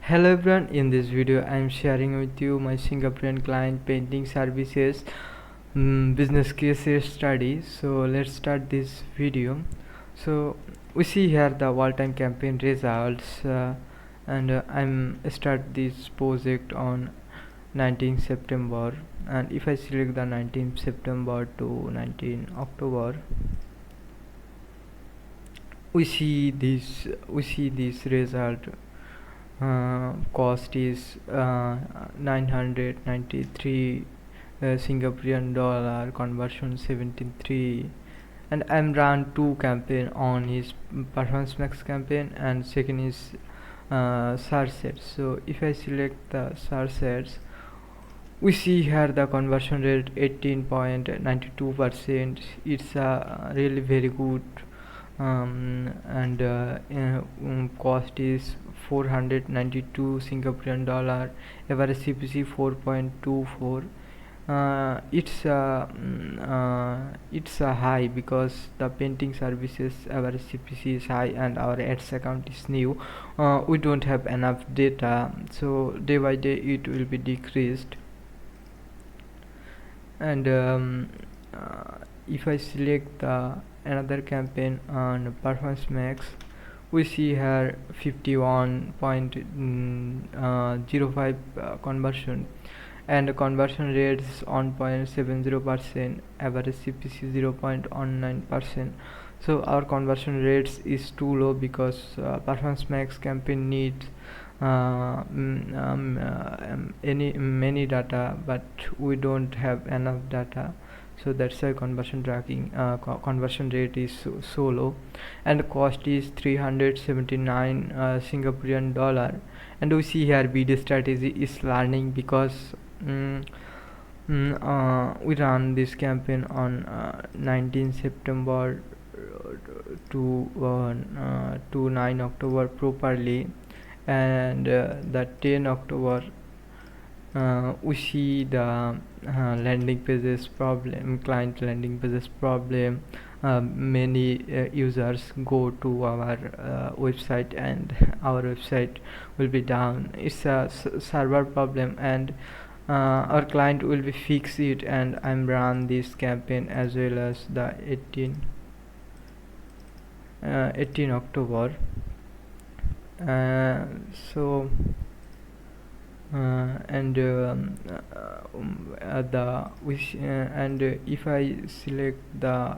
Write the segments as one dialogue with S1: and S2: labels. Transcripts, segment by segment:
S1: Hello everyone, in this video I am sharing with you my Singaporean client painting services business case study. So let's start this video. So we see here the all-time campaign results, and I'm start this project on 19 September, and if I select the 19 September to 19 October, we see this result. Cost is 993 Singaporean dollar, conversion 73, and I'm run two campaign on his performance max campaign, and second is search sets. So if I select the search sets, we see here the conversion rate 18.92%. It's really very good, and cost is 492 Singaporean dollar, average CPC 4.24. It's a high because the painting services average CPC is high and our ads account is new. We don't have enough data, so day by day it will be decreased. And if I select the another campaign on performance max, we see here 51.05 conversion, and the conversion rate is 1.70%, average CPC 0.19%. So our conversion rates is too low because performance max campaign needs many data, but we don't have enough data, so that's why conversion rate is so low, and the cost is 379 Singaporean dollar. And we see here video strategy is learning because we run this campaign on 19 September to 9 October properly, and the 10 October we see the landing pages problem, client landing pages problem. Many users go to our website and our website will be down. It's a server problem, and our client will be fix it, and I'm run this campaign as well as the 18 October. So and the wish and if I select the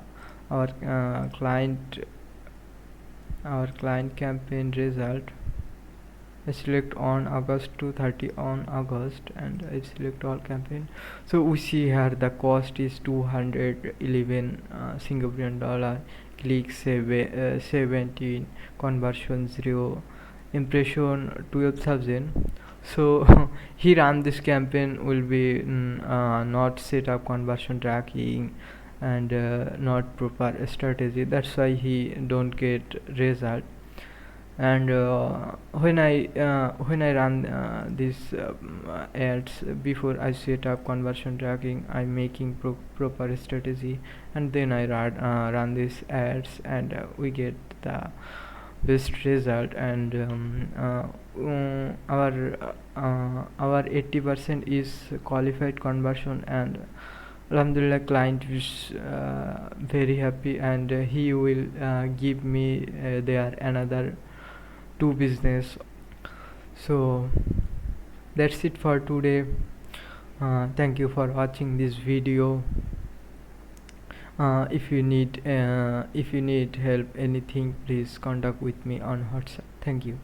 S1: our client campaign result, I select on August to 30 on August, and I select all campaign. So we see here the cost is 211 Singaporean dollar, click 17, conversion 0, impression 12,000. So he ran this campaign will be not set up conversion tracking, and not proper strategy, that's why he don't get result. And when I run these ads, before I set up conversion tracking, I'm making proper strategy, and then I run these ads, and we get the best result. And our 80% is qualified conversion, and alhamdulillah client is very happy, and he will give me their another two business. So that's it for today. Thank you for watching this video. If you need help anything, please contact with me on WhatsApp. Thank you.